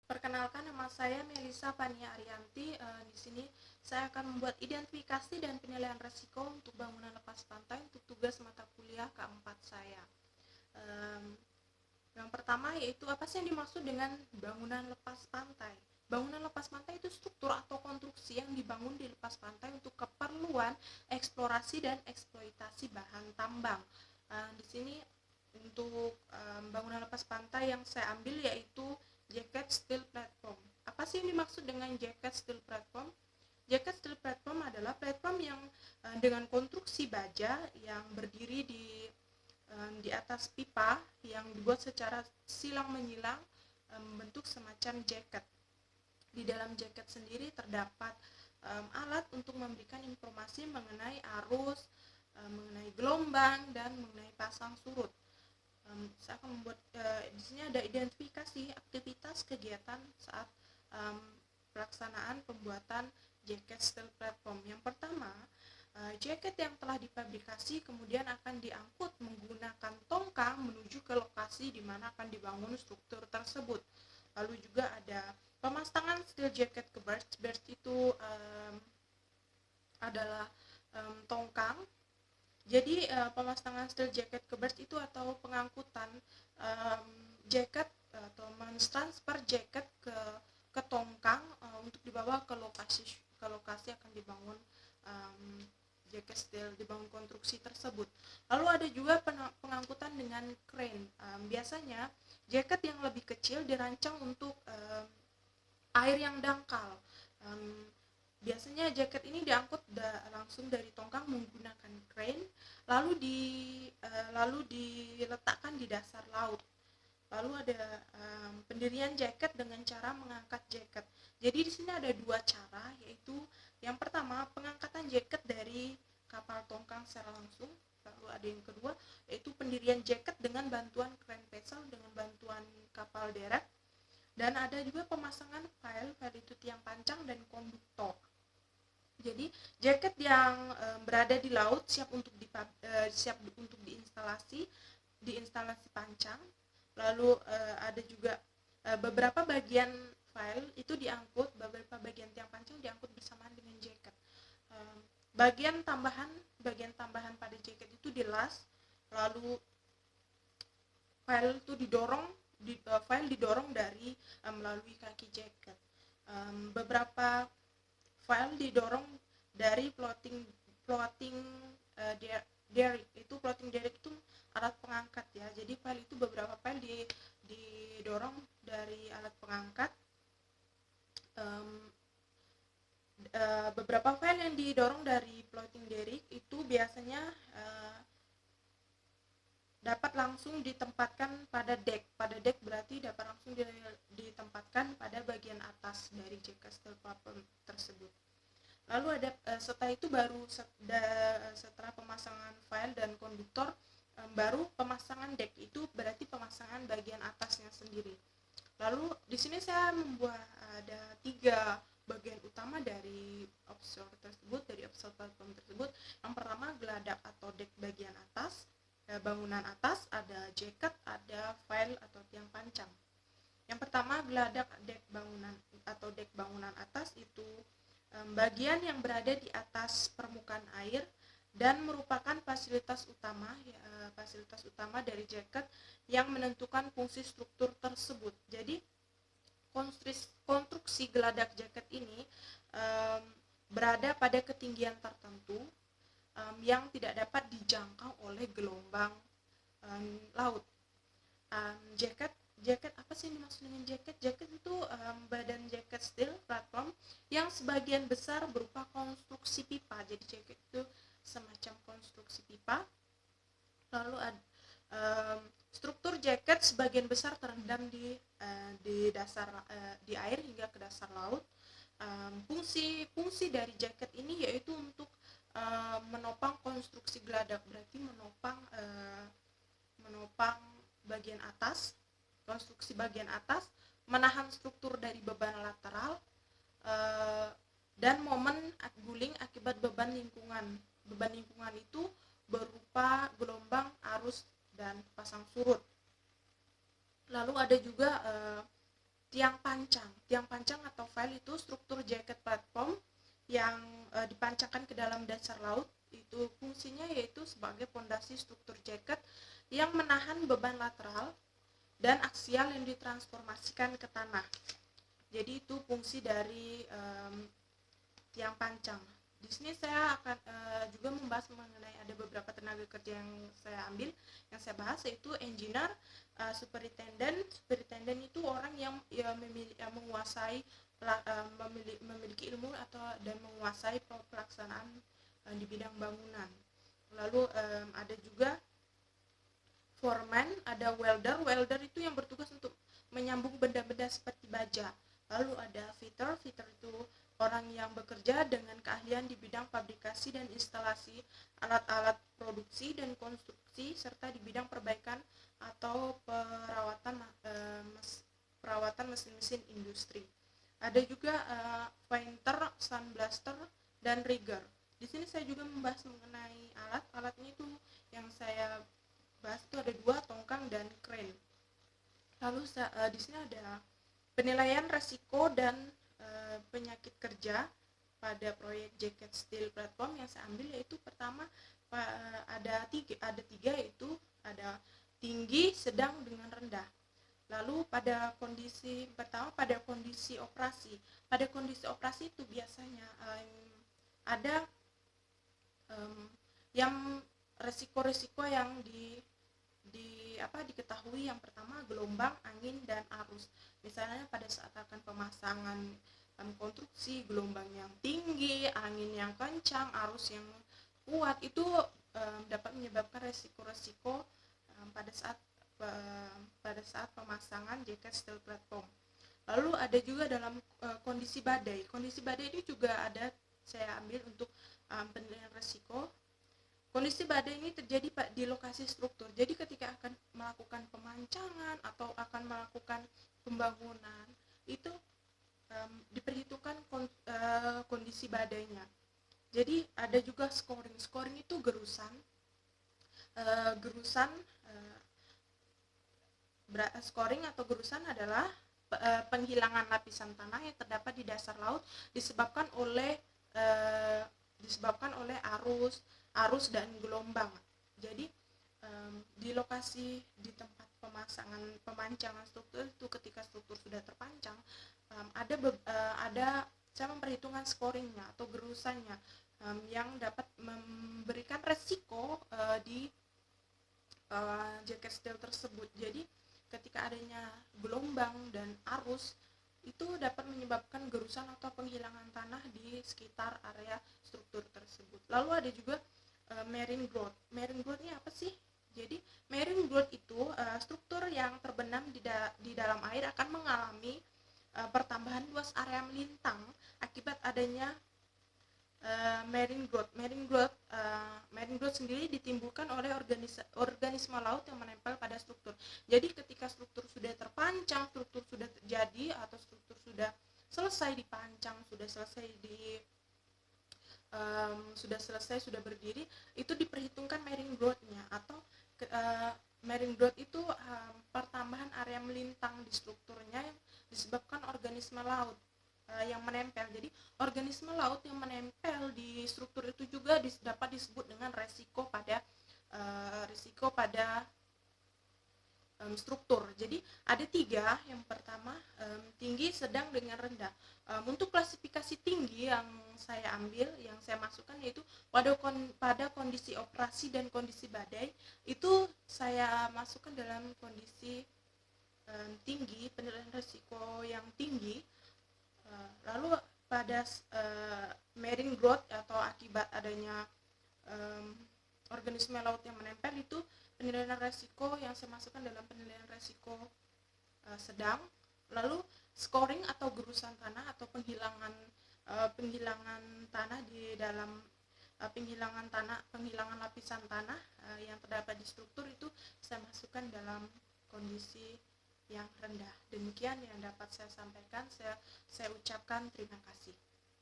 Perkenalkan, nama saya Melisa Fania Arianti. Di sini saya akan membuat identifikasi dan penilaian resiko untuk bangunan lepas pantai untuk tugas mata kuliah keempat saya. Em, yang pertama yaitu apa sih yang dimaksud dengan bangunan lepas pantai? Bangunan lepas pantai itu struktur atau konstruksi yang dibangun di lepas pantai untuk keperluan eksplorasi dan eksploitasi bahan tambang. Di sini untuk bangunan lepas pantai yang saya ambil yaitu jacket steel platform. Apa sih yang dimaksud dengan jacket steel platform? Jacket steel platform adalah platform yang dengan konstruksi baja yang berdiri di atas pipa yang dibuat secara silang menyilang membentuk semacam jacket. Di dalam jacket sendiri terdapat alat untuk memberikan informasi mengenai arus, mengenai gelombang dan mengenai pasang surut. Saya akan membuat di sini ada identifikasi aktivitas kegiatan saat pelaksanaan pembuatan jacket steel platform. Yang pertama, jaket yang telah difabrikasi kemudian akan diangkut menggunakan tongkang menuju ke lokasi di mana akan dibangun struktur tersebut. Lalu juga ada pemasangan steel jacket ke berth. Berth itu adalah tongkang. Jadi pemasangan steel jacket ke berth itu atau pengangkutan jaket atau mentransfer jaket ke tongkang untuk dibawa ke lokasi akan dibangun jaket steel, dibangun konstruksi tersebut. Lalu ada juga pengangkutan dengan crane. Biasanya jaket yang lebih kecil dirancang untuk air yang dangkal. Biasanya jaket ini diangkut langsung dari tongkang menggunakan crane, lalu diletakkan di dasar laut. Lalu ada pendirian jaket dengan cara mengangkat jaket. Jadi di sini ada dua cara, yaitu yang pertama pengangkatan jaket dari kapal tongkang secara langsung. Lalu ada yang kedua yaitu pendirian jaket dengan bantuan crane vessel dengan bantuan kapal derek. Dan ada juga pemasangan file itu tiang pancang dan konduktor. Jadi jaket yang berada di laut siap untuk diinstalasi pancang. Lalu ada juga beberapa bagian file itu diangkut, beberapa bagian tiang pancang diangkut bersamaan dengan jaket. Bagian tambahan pada jaket itu dilas, lalu file didorong dari melalui kaki jaket. Beberapa file didorong dari floating derrick. Floating derrick itu alat pengangkat ya. Jadi beberapa file didorong dari alat pengangkat. Beberapa file yang didorong dari floating derrick itu biasanya dapat langsung ditempatkan pada deck. Pada deck berarti dapat langsung ditempatkan pada bagian atas dari jacket steel platform tersebut. Lalu ada setelah itu setelah pemasangan file dan konduktor, baru pemasangan deck. Itu berarti pemasangan bagian atasnya sendiri. Lalu di sini saya membuat ada 3 bagian utama dari offshore tersebut, dari offshore platform tersebut. Yang pertama geladak atau deck bagian atas, bangunan atas, ada jacket, ada file atau tiang pancang. Yang pertama geladak deck bangunan atau deck bangunan atas itu bagian yang berada di atas permukaan air dan merupakan fasilitas utama dari jaket yang menentukan fungsi struktur tersebut. Jadi konstruksi geladak jaket ini berada pada ketinggian tertentu yang tidak dapat dijangkau oleh gelombang laut. Jaket apa sih yang dimaksud dengan jaket? Jaket itu badan jaket steel platform yang sebagian besar berupa konstruksi pipa. Jadi jaket itu semacam konstruksi pipa. Lalu struktur jaket sebagian besar terendam di dasar di air hingga ke dasar laut. Fungsi dari jaket ini yaitu untuk menopang konstruksi geladak, berarti menopang bagian atas, konstruksi bagian atas, menahan struktur dari beban lateral dan momen guling akibat beban lingkungan. Beban lingkungan itu berupa gelombang, arus, dan pasang surut. Lalu ada juga tiang pancang. Tiang pancang atau file itu struktur jaket platform yang dipancangkan ke dalam dasar laut. Itu fungsinya yaitu sebagai pondasi struktur jaket yang menahan beban lateral dan aksial yang ditransformasikan ke tanah. Jadi itu fungsi dari tiang pancang. Di sini saya akan juga membahas mengenai ada beberapa tenaga kerja yang saya ambil, yang saya bahas yaitu engineer, superintendent. Superintendent itu orang yang menguasai memiliki ilmu dan menguasai pelaksanaan di bidang bangunan. Lalu ada juga foreman, ada welder. Welder itu yang bertugas untuk menyambung benda-benda seperti baja. Lalu ada fitter. Fitter itu orang yang bekerja dengan keahlian di bidang fabrikasi dan instalasi alat-alat produksi dan konstruksi serta di bidang perbaikan atau perawatan mesin-mesin industri. Ada juga painter, sandblaster, dan rigger. Di sini saya juga membahas mengenai alat-alatnya itu yang saya bahas itu ada 2, tongkang dan crane. Lalu di sini ada penilaian resiko dan penyakit kerja pada proyek jaket steel platform yang saya ambil, yaitu pertama ada tiga yaitu ada tinggi, sedang, dengan rendah. Lalu pada kondisi pertama, pada kondisi operasi. Pada kondisi operasi itu biasanya ada yang resiko-resiko yang diketahui. Yang pertama gelombang, angin, dan arus. Misalnya pada saat akan pemasangan konstruksi, gelombang yang tinggi, angin yang kencang, arus yang kuat itu dapat menyebabkan resiko-resiko pada saat pemasangan jaket steel platform. Lalu ada juga dalam kondisi badai. Kondisi badai ini juga ada saya ambil untuk penilaian resiko. Kondisi badai ini terjadi di lokasi struktur. Jadi ketika akan melakukan pemancangan atau akan melakukan pembangunan, itu diperhitungkan kondisi badainya. Jadi ada juga scoring. Scoring itu gerusan. Scoring atau gerusan adalah penghilangan lapisan tanah yang terdapat di dasar laut disebabkan oleh arus dan gelombang. Jadi di lokasi di tempat pemancangan struktur itu, ketika struktur sudah terpancang, ada saya memperhitungkan scoringnya atau gerusannya yang dapat memberikan resiko di jaket steel tersebut. Jadi ketika adanya gelombang dan arus itu dapat menyebabkan gerusan atau penghilangan tanah di sekitar area struktur tersebut. Lalu ada juga marine growth. Marine growth ini apa sih? Jadi marine growth itu struktur yang terbenam di dalam air akan mengalami pertambahan luas area melintang akibat adanya marine growth. Marine growth sendiri ditimbulkan oleh organisme laut yang menempel pada struktur. Jadi ketika struktur sudah terpancang, struktur sudah terjadi atau struktur sudah selesai dipancang, sudah berdiri, itu diperhitungkan marine growth-nya atau marine growth itu pertambahan area melintang di strukturnya yang disebabkan organisme laut yang menempel. Jadi organisme laut yang menempel di struktur itu juga dapat disebut dengan resiko pada struktur. Jadi ada 3. Yang pertama tinggi, sedang, dengan rendah. Untuk klasifikasi tinggi yang saya ambil, yang saya masukkan yaitu pada kondisi operasi dan kondisi badai, itu saya masukkan dalam kondisi tinggi, penilaian resiko yang tinggi. Lalu pada marine growth atau akibat adanya organisme laut yang menempel, itu penilaian resiko yang saya masukkan dalam penilaian resiko sedang. Lalu scoring atau gerusan tanah atau penghilangan tanah di dalam penghilangan lapisan tanah yang terdapat di struktur itu saya masukkan dalam kondisi yang rendah. Demikian yang dapat saya sampaikan. Saya ucapkan terima kasih.